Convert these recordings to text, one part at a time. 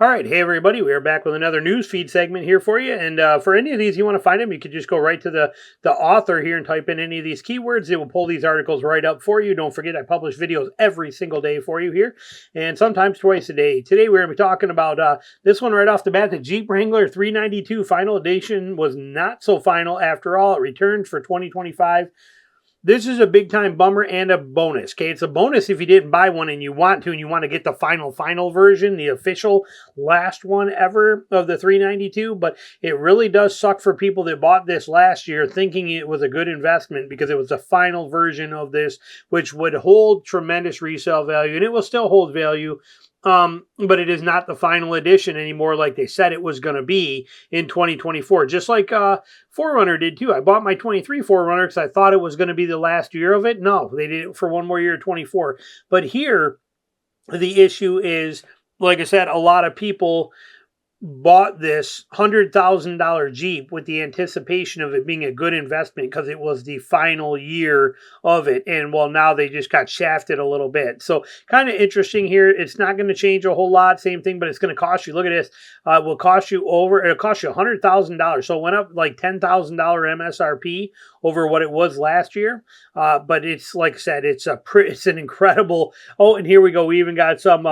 All right, hey everybody, we are back with another news feed segment here for you. And for any of these you want to find them, you could just go right to the author here and type in any of these keywords. It will pull these articles right up for you. Don't forget, I publish videos every single day for you here, and sometimes twice a day. Today we're going to be talking about this one right off the bat. The Jeep Wrangler 392 Final Edition was not so final after all. It returns for 2025. This is a big-time bummer and a bonus, okay? It's a bonus if you didn't buy one and you want to get the final version, the official last one ever of the 392, but it really does suck for people that bought this last year thinking it was a good investment because it was the final version of this, which would hold tremendous resale value, and it will still hold value. But it is not the final edition anymore like they said it was going to be in 2024. Just like 4Runner did too. I bought my 23 4Runner because I thought it was going to be the last year of it. No, they did it for one more year, 24. But here, the issue is, like I said, a lot of people bought this $100,000 Jeep with the anticipation of it being a good investment because it was the final year of it. And well, now they just got shafted a little bit. So kind of interesting here. It's not going to change a whole lot. Same thing, but it's going to cost you. Look at this. It'll cost you $100,000. So it went up like $10,000 MSRP over what it was last year. But it's, like I said, it's an incredible. Oh, and here we go. We even got some,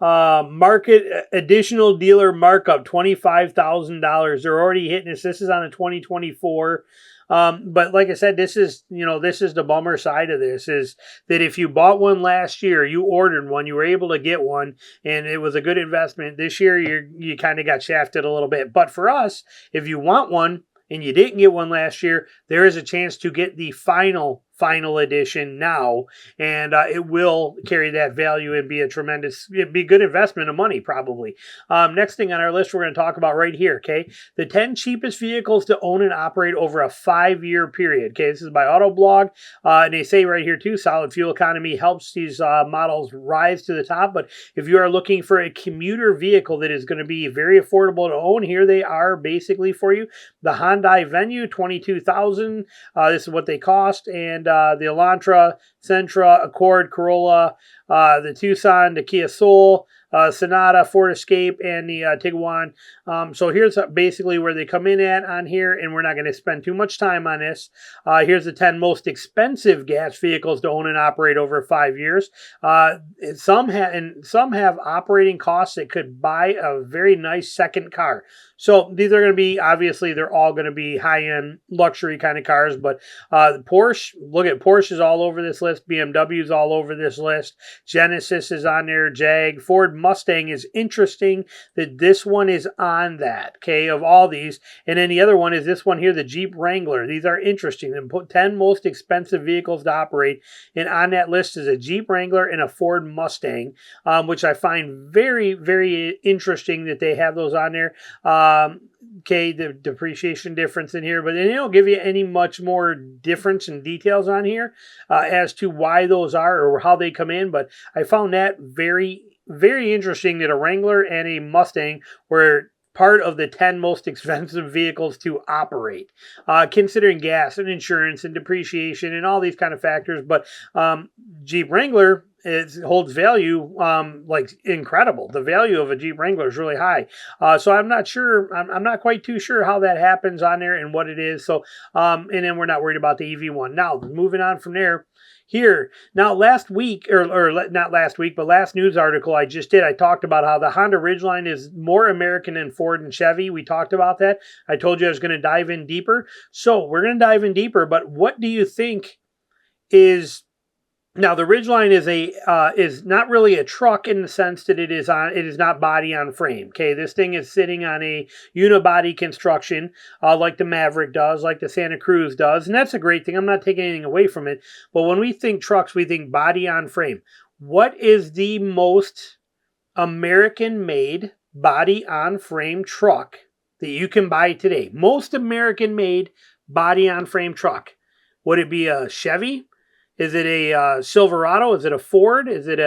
market additional dealer markup, $25,000. They're already hitting this. This is on a 2024. But like I said, this is the bummer side of this is that if you bought one last year, you ordered one, you were able to get one, and it was a good investment. This year, you kind of got shafted a little bit. But for us, if you want one and you didn't get one last year, there is a chance to get the final edition now, and it will carry that value and it'd be a good investment of money probably. Next thing on our list we're going to talk about right here, okay? The 10 cheapest vehicles to own and operate over a 5-year period, okay? This is by Autoblog, and they say right here too, solid fuel economy helps these models rise to the top, but if you are looking for a commuter vehicle that is going to be very affordable to own, here they are basically for you. The Hyundai Venue, $22,000. This is what they cost, and the Elantra, Sentra, Accord, Corolla, the Tucson, the Kia Soul, Sonata, Ford Escape, and the Tiguan. So here's basically where they come in at on here, and we're not going to spend too much time on this. Here's the 10 most expensive gas vehicles to own and operate over 5 years. Some have operating costs that could buy a very nice second car. So these are going to be, obviously, they're all going to be high-end luxury kind of cars, but Porsche, look at Porsche is all over this list, BMW is all over this list, Genesis is on there, Jag, Ford Mustang is interesting that this one is on that, okay, of all these. And then the other one is this one here, the Jeep Wrangler. These are interesting. The 10 most expensive vehicles to operate, and on that list is a Jeep Wrangler and a Ford Mustang, which I find very, very interesting that they have those on there. Okay, the depreciation difference in here, but they don't give you any much more difference and details on here as to why those are or how they come in. But I found that very, very interesting that a Wrangler and a Mustang were part of the 10 most expensive vehicles to operate, considering gas and insurance and depreciation and all these kind of factors. But Jeep Wrangler, it holds value like incredible. The value of a Jeep Wrangler is really high. So I'm not sure. I'm not quite too sure how that happens on there and what it is. So and then we're not worried about the EV one. Now moving on from there. Here, now last week, or not last week, but last news article I just did, I talked about how the Honda Ridgeline is more American than Ford and Chevy. We talked about that. I told you I was going to dive in deeper. So we're going to dive in deeper, but what do you think is... Now the Ridgeline is not really a truck in the sense that it is not body on frame. Okay, this thing is sitting on a unibody construction, like the Maverick does, like the Santa Cruz does, and that's a great thing. I'm not taking anything away from it, but when we think trucks, we think body on frame. What is the most American-made body on frame truck that you can buy today? Most American-made body on frame truck. Would it be a Chevy? Is it a Silverado? Is it a Ford? Is it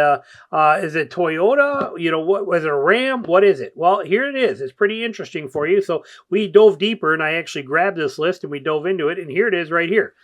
Toyota? You know, what was it, a Ram? What is it? Well, here it is. It's pretty interesting for you. So we dove deeper, and I actually grabbed this list and we dove into it, and here it is right here.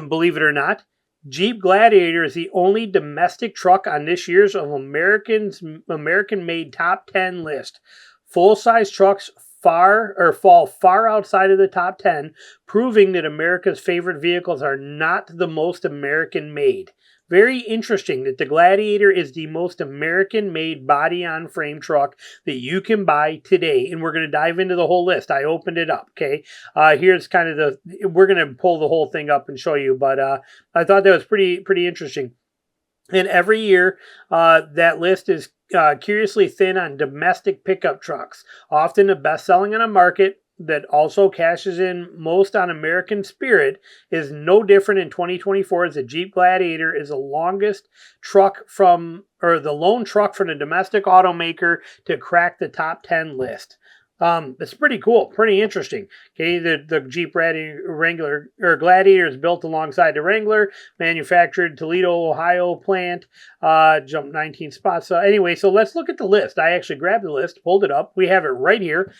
Believe it or not, Jeep Gladiator is the only domestic truck on this year's of American-made top 10 list. Full-size trucks fall far outside of the top 10, proving that America's favorite vehicles are not the most American-made. Very interesting that the Gladiator is the most American-made body-on-frame truck that you can buy today. And we're going to dive into the whole list. I opened it up, okay? Here's kind of we're going to pull the whole thing up and show you. But I thought that was pretty interesting. And every year, that list is curiously thin on domestic pickup trucks, often the best-selling on a market that also cashes in most on American spirit. Is no different in 2024 as the Jeep Gladiator is the lone truck from the domestic automaker to crack the top 10 list. It's pretty cool, pretty interesting. Okay, the Jeep Wrangler or Gladiator is built alongside the Wrangler, manufactured Toledo, Ohio plant. Jumped 19 spots. So anyway, so let's look at the list. I actually grabbed the list, pulled it up. We have it right here.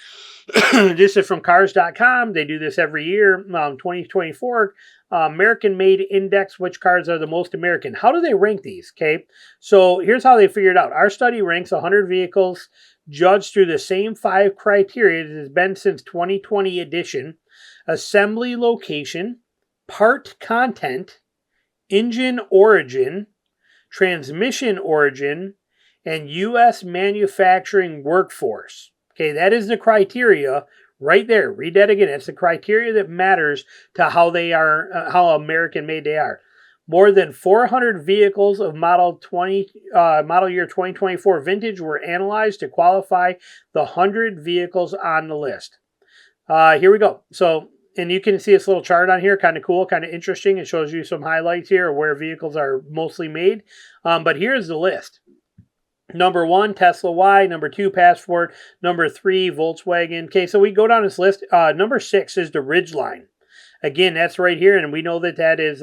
This is from Cars.com. They do this every year. 2024 American-made index. Which cars are the most American? How do they rank these? Okay, so here's how they figured out. Our study ranks 100 vehicles judged through the same 5 criteria that has been since 2020 edition: assembly location, part content, engine origin, transmission origin, and U.S. manufacturing workforce. Okay, that is the criteria right there. Read that again. It's the criteria that matters to how they are, how American-made they are. More than 400 vehicles of model year 2024 vintage were analyzed to qualify the 100 vehicles on the list. Here we go. So, and you can see this little chart on here, kind of cool, kind of interesting. It shows you some highlights here of where vehicles are mostly made. But here's the list. Number 1, Tesla Y. Number 2, Passport. Number 3, Volkswagen. Okay, so we go down this list. Number 6 is the Ridgeline. Again, that's right here, and we know that is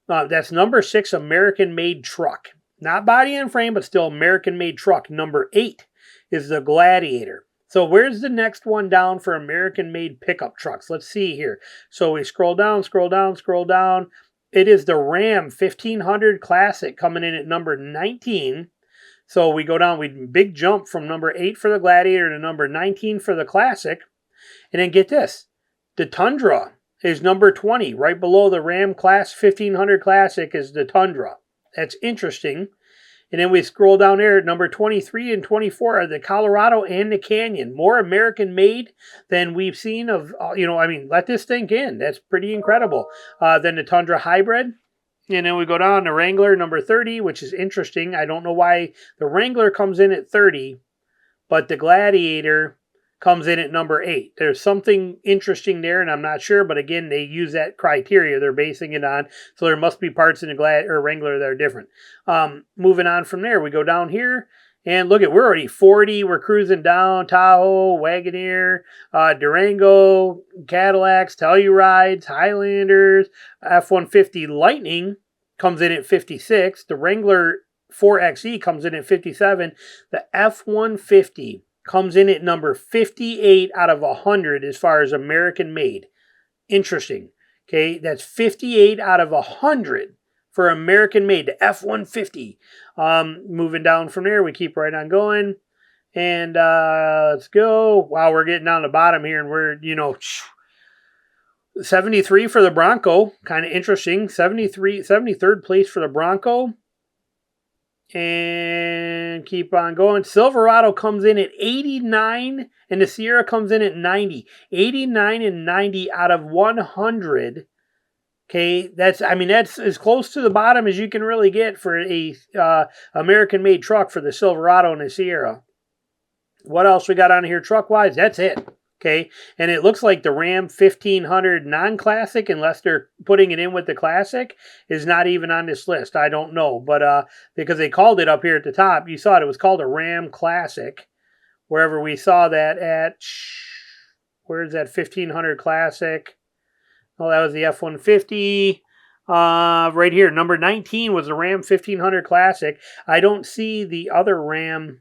that's number 6 American-made truck. Not body and frame, but still American-made truck. Number 8 is the Gladiator. So where's the next one down for American-made pickup trucks? Let's see here. So we scroll down. It is the Ram 1500 Classic coming in at number 19. So we go down, we big jump from number 8 for the Gladiator to number 19 for the Classic. And then get this, the Tundra is number 20. Right below the Ram 1500 Classic is the Tundra. That's interesting. And then we scroll down there, number 23 and 24 are the Colorado and the Canyon. More American-made than we've seen of, let this sink in. That's pretty incredible. Then the Tundra Hybrid. And then we go down to Wrangler, number 30, which is interesting. I don't know why the Wrangler comes in at 30, but the Gladiator comes in at number 8. There's something interesting there, and I'm not sure, but again, they use that criteria they're basing it on, so there must be parts in the Wrangler that are different. Moving on from there, we go down here, and look we're already 40. We're cruising down. Tahoe, Wagoneer, Durango, Cadillacs, Tellurides, Highlanders, F-150 Lightning comes in at 56. The Wrangler 4xe comes in at 57. The F-150 comes in at number 58 out of 100 as far as American-made. Interesting. Okay, that's 58 out of 100 for American-made, the F-150. Moving down from there, we keep right on going. And let's go. Wow, we're getting down the bottom here, and we're, 73 for the Bronco. Kind of interesting. 73rd place for the Bronco. And keep on going. Silverado comes in at 89, and the Sierra comes in at 90. 89 and 90 out of 100. Okay, that's as close to the bottom as you can really get for a American-made truck for the Silverado and the Sierra. What else we got on here truck-wise? That's it. Okay, and it looks like the Ram 1500 non-classic, unless they're putting it in with the classic, is not even on this list. I don't know, but because they called it up here at the top, you saw it. It was called a Ram Classic. Wherever we saw that at, where's that 1500 Classic? Oh, that was the F-150. Right here, number 19 was the Ram 1500 Classic. I don't see the other Ram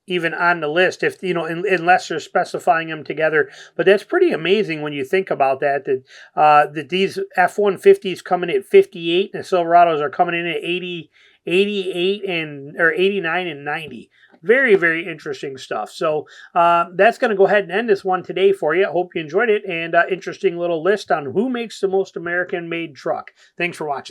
even on the list, if unless they're specifying them together. But that's pretty amazing when you think about that these F-150s coming at 58 and the Silverados are coming in at 80, 88 or 89 and 90. Very, very interesting stuff. So that's going to go ahead and end this one today for you. I hope you enjoyed it, and interesting little list on who makes the most American-made truck. Thanks for watching.